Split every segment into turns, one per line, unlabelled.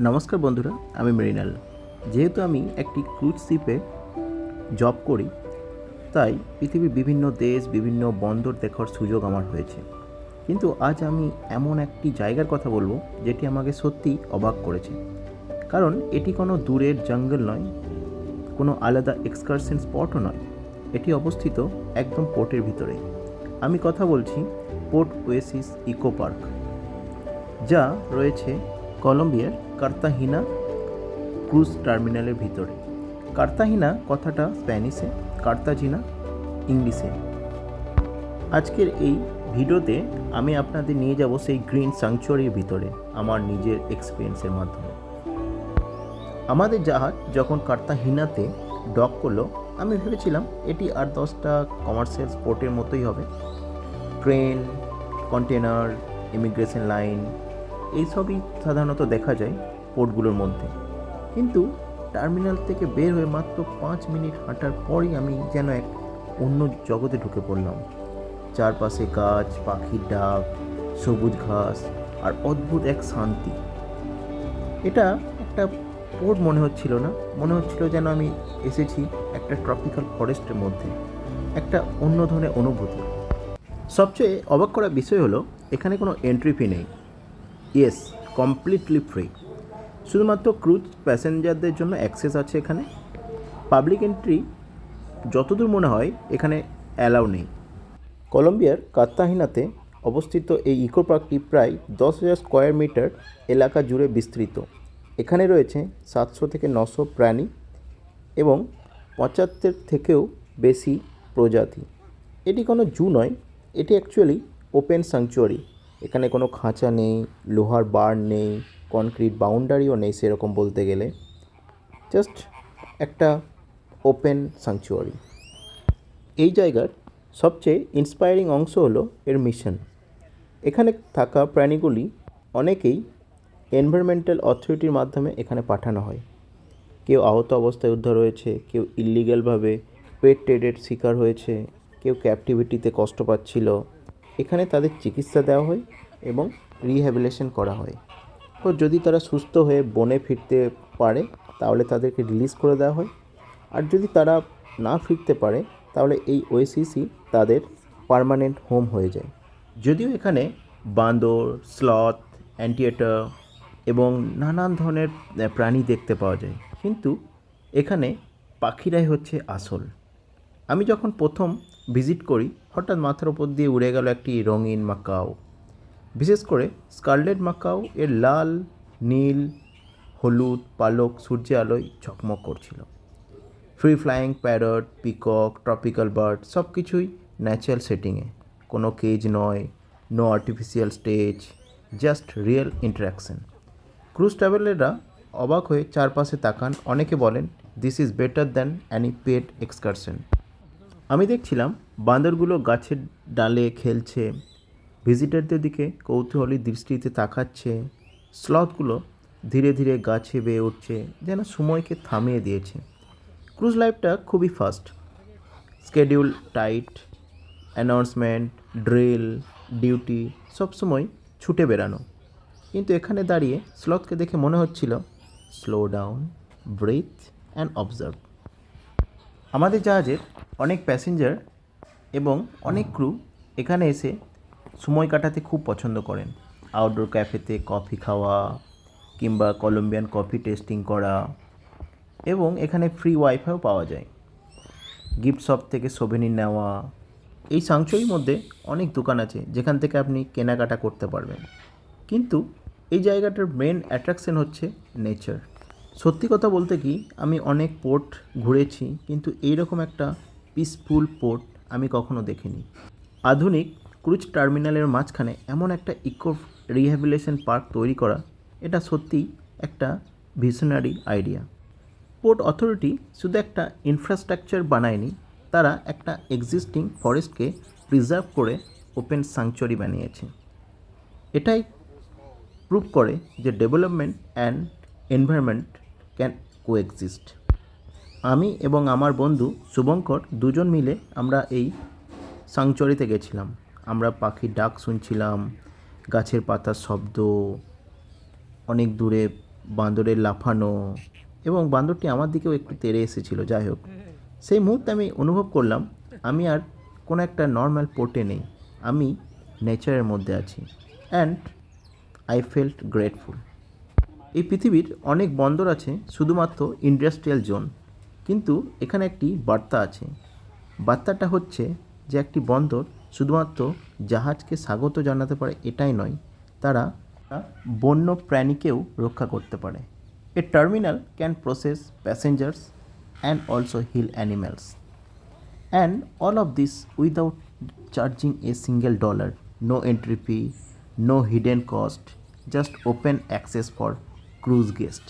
নমস্কার বন্ধুরা, আমি মৃণাল। যেহেতু আমি একটি ক্রুজ শিপে জব করি, তাই পৃথিবীর বিভিন্ন দেশ, বিভিন্ন বন্দর দেখার সুযোগ আমার হয়েছে। কিন্তু আজ আমি এমন একটি জায়গার কথা বলবো যেটি আমাকে সত্যিই অবাক করেছে। কারণ এটি কোনো দূরের জঙ্গল নয়, কোনো আলাদা এক্সকারশন স্পটও নয়। এটি অবস্থিত একদম পোর্টের ভিতরে। আমি কথা বলছি পোর্ট ওয়েসিস ইকো পার্ক, যা রয়েছে কলম্বিয়ার কার্তাহিনা ক্রুজ টার্মিনালের ভিতরে। কার্তাহিনা কথাটা স্প্যানিশে, কার্তাজিনা ইংলিশে। আজকের এই ভিডিওতে আমি আপনাদের নিয়ে যাব সেই গ্রিন স্যাংচুয়ারির ভিতরে আমার নিজের এক্সপিরিয়েন্সের মাধ্যমে। আমাদের জাহাজ যখন কার্তাহিনাতে ডক করলো, আমি ভেবেছিলাম এটি 8-10টা কমার্শিয়াল স্পোর্টের মতোই হবে। ট্রেন, কন্টেনার, ইমিগ্রেশন লাইন এইসবই সাধারণত দেখা যায় পোর্টগুলোর মধ্যে। কিন্তু টার্মিনাল থেকে বের হয়ে মাত্র 5 মিনিট হাঁটার পরই আমি যেন এক অন্য জগতে ঢুকে পড়লাম। চারপাশে গাছ, পাখির ডাক, সবুজ ঘাস আর অদ্ভুত এক শান্তি। এটা একটা পোর্ট মনে হচ্ছিল না, মনে হচ্ছিল যেন আমি এসেছি একটা ট্রপিক্যাল ফরেস্টের মধ্যে, একটা অন্য ধরনের অনুভূতি। সবচেয়ে অবাক করা বিষয় হলো এখানে কোনো এন্ট্রি ফি নেই। Yes, completely free. শুধুমাত্র ক্রুজ প্যাসেঞ্জারদের জন্য অ্যাক্সেস আছে এখানে। পাবলিক এন্ট্রি যতদূর মনে হয় এখানে অ্যালাউ নেই। কলম্বিয়ার কার্তাহিনাতে অবস্থিত এই ইকো পার্কটি প্রায় 10,000 স্কোয়ার মিটার এলাকা জুড়ে বিস্তৃত। এখানে রয়েছে 700 থেকে 900 প্রাণী এবং 75 থেকেও বেশি প্রজাতি। এটি কোনো জু নয়, এটি অ্যাকচুয়ালি ওপেন স্যাংচুয়ারি। এখানে কোনো খাঁচা নেই, লোহার বার নেই, কনক্রিট বাউন্ডারিও নেই সেরকম বলতে গেলে। জাস্ট একটা ওপেন স্যাংচুয়ারি। এই জায়গার সবচেয়ে ইন্সপায়ারিং অংশ হলো এর মিশন। এখানে থাকা প্রাণীগুলি অনেকেই এনভায়রনমেন্টাল অথরিটির মাধ্যমে এখানে পাঠানো হয়। কেউ আহত অবস্থায় উদ্ধার হয়েছে, কেউ ইল্লিগ্যালভাবে পেট ট্রেডের শিকার হয়েছে, কেউ ক্যাপটিভিটিতে কষ্ট পাচ্ছিল। এখানে তাদের চিকিৎসা দেওয়া হয় এবং রিহ্যাবিলিটেশন করা হয়। তো যদি তারা সুস্থ হয়ে বনে ফিরতে পারে তাহলে তাদেরকে রিলিজ করে দেওয়া হয়। আর যদি তারা না ফিরতে পারে তাহলে এই ওয়েসিসই তাদের পার্মানেন্ট হোম হয়ে যায়। যদিও এখানে বাঁদর, স্লথ, অ্যান্টিয়েটার এবং নানান ধরনের প্রাণী দেখতে পাওয়া যায়, কিন্তু এখানে পাখিরাই হচ্ছে আসল। আমি যখন প্রথম ভিজিট করি, হঠাৎ মাথার ওপর দিয়ে উড়ে গেল একটি রঙিন মাকাও। বিশেষ করে স্কারলেট মাকাও এর লাল, নীল, হলুদ পালক সূর্যের আলোয় ঝকমক করছিল। Free flying parrot, peacock, tropical bird সব কিছুই ন্যাচারাল সেটিংয়ে, কোনো কেজ নয়, no artificial stage, just real interaction. Cruise ট্রাভেলাররা অবাক হয়ে চারপাশে তাকান, অনেকে বলেন this is better than any paid excursion. আমি দেখছিলাম বাঁদরগুলো গাছের ডালে খেলছে, ভিজিটারদের দিকে কৌতূহলী দৃষ্টিতে তাকাচ্ছে। স্লথগুলো ধীরে ধীরে গাছে বেয়ে উঠছে, যেন সময়কে থামিয়ে দিয়েছে। ক্রুজ লাইফটা খুবই fast, schedule tight, announcement, drill, duty সবসময় ছুটে বেরানো। কিন্তু এখানে দাঁড়িয়ে স্লথকে দেখে মনে হচ্ছিল slow down, breathe and observe. আমাদের জাহাজের অনেক প্যাসেঞ্জার এবং অনেক ক্রু এখানে এসে সময় কাটাতে খুব পছন্দ করেন। আউটডোর ক্যাফেতে কফি খাওয়া কিংবা কলম্বিয়ান কফি টেস্টিং করা, এবং এখানে ফ্রি ওয়াইফাইও পাওয়া যায়। গিফট শপ থেকে সোভেনির নেওয়া। এই স্যাংচুয়ারির মধ্যে অনেক দোকান আছে যেখান থেকে আপনি কেনাকাটা করতে পারবেন। কিন্তু এই জায়গাটার মেন অ্যাট্রাকশন হচ্ছে নেচার। সত্যি কথা বলতে কি, আমি অনেক পোর্ট ঘুরেছি, কিন্তু এইরকম একটা পিসফুল পোর্ট আমি কখনো দেখিনি। আধুনিক ক্রুজ টার্মিনালের মাঝখানে এমন একটা ইকো রিহ্যাবিলিটেশন পার্ক তৈরি করা, এটা সত্যিই একটা ভিশনারি আইডিয়া। পোর্ট অথরিটি শুধু একটা ইনফ্রাস্ট্রাকচার বানায়নি, তারা একটা এক্সিস্টিং ফরেস্টকে প্রিজার্ভ করে ওপেন স্যাংচুয়ারি বানিয়েছে। এটাই প্রুভ করে যে development and environment can coexist. আমি এবং আমার বন্ধু শুভঙ্কর দুজন মিলে আমরা এই স্যাংচুয়ারিতে গেছিলাম। আমরা পাখির ডাক শুনছিলাম, গাছের পাতার শব্দ, অনেক দূরে বান্দরের লাফানো এবং বান্দরটি আমার দিকেও একটু তেড়ে এসেছিল। যাই হোক, সেই মুহূর্তে আমি অনুভব করলাম আমি আর কোনো একটা নর্মাল পোর্টে নেই, আমি নেচারের মধ্যে আছি। And I felt grateful. এই পৃথিবীর অনেক বন্দর আছে শুধুমাত্র ইন্ডাস্ট্রিয়াল জোন, কিন্তু এখানে একটি বার্তা আছে। বার্তাটা হচ্ছে যে একটি বন্দর শুধুমাত্র জাহাজকে স্বাগত জানাতে পারে এটাই নয়, তারা বন্য প্রাণীকেও রক্ষা করতে পারে। A terminal can process passengers and also heal animals, and all of this without charging a single dollar. No entry fee, no hidden cost, just open access for cruise guest.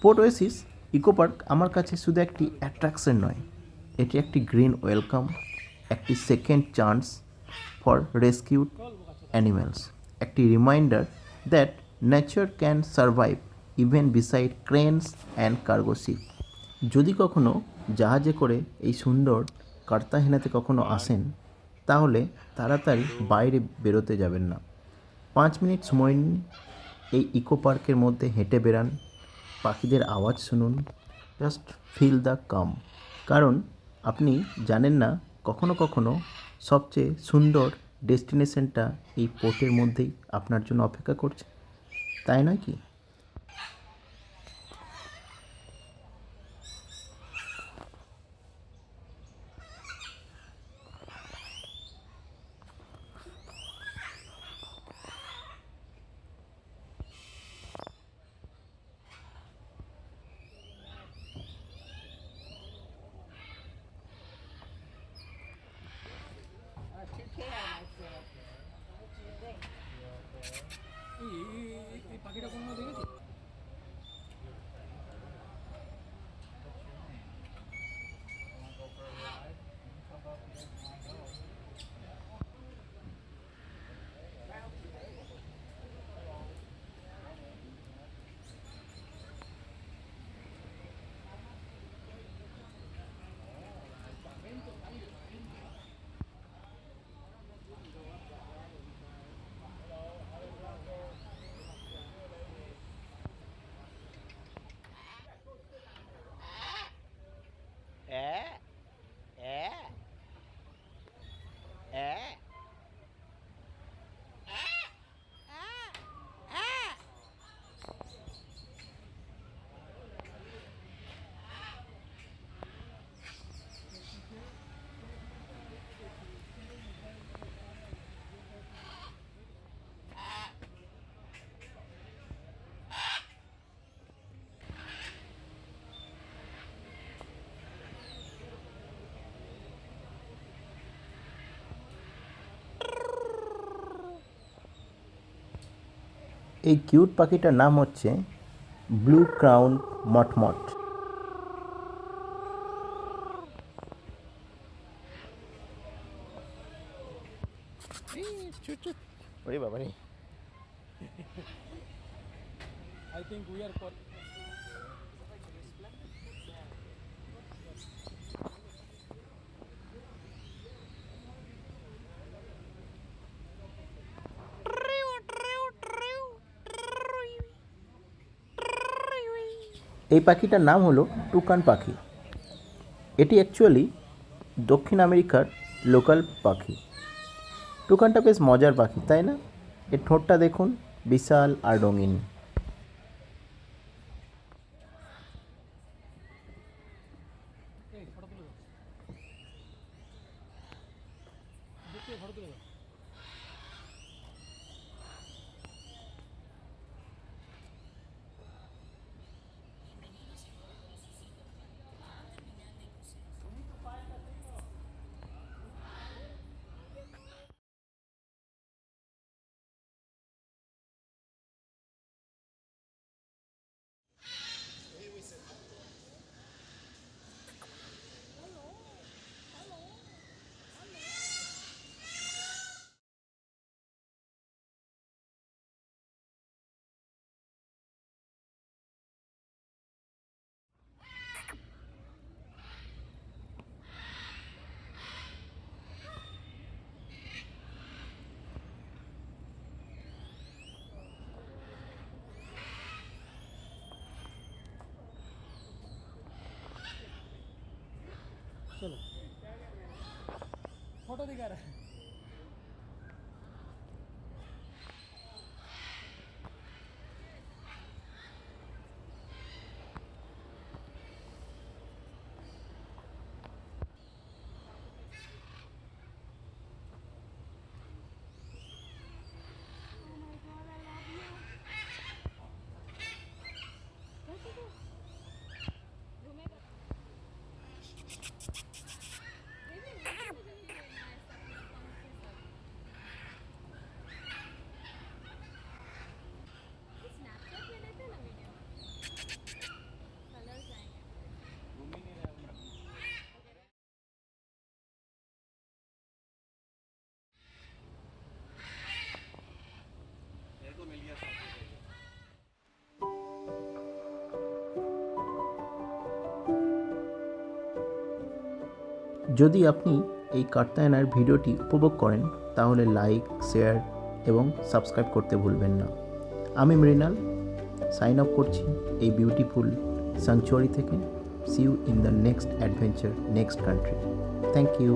Port Oasis eco park আমার কাছে শুধু একটি attraction নয়, এটি একটি green welcome, একটি second chance for rescued animals, একটি reminder that nature can survive even beside cranes and cargo ship. যদি কখনো জাহাজে করে এই সুন্দর কার্তাহেনাতে কখনো আসেন, তাহলে তাড়াতাড়ি বাইরে বেরোতে যাবেন না। 5 মিনিট সময় নিন, এই ইকো পার্কের মধ্যে হেঁটে বেড়ান, পাখিদের আওয়াজ শুনুন, জাস্ট ফিল দ্য কাম। কারণ আপনি জানেন না কখনো কখনো সবচেয়ে সুন্দর ডেস্টিনেশনটা এই পোর্টের মধ্যেই আপনার জন্য অপেক্ষা করছে, তাই নয় কি?
এই পাখিটা কোনো দেখেছি?
এই কিউট পাখিটার নাম হচ্ছে ব্লু ক্রাউন মটমট। ওরে বাবা রে!
I think we are
এই পাখিটার নাম হলো টুকান পাখি। এটি অ্যাকচুয়ালি দক্ষিণ আমেরিকার লোকাল পাখি। টুকানটা বেশ মজার পাখি, তাই না? এর ঠোঁটটা দেখুন, বিশাল আর রঙিন।
ফটো তুলে দাও। चलो फोटो दिखा रहा है
स्नैपचैट में लेते ना वीडियो कलर्स आएंगे
যদি আপনি এই কার্তায়নার ভিডিওটি উপভোগ করেন তাহলে লাইক, শেয়ার এবং সাবস্ক্রাইব করতে ভুলবেন না। আমি মৃণাল সাইন অফ করছি এই বিউটিফুল স্যাংচুয়ারি থেকে। See you in the next adventure, next country. Thank you.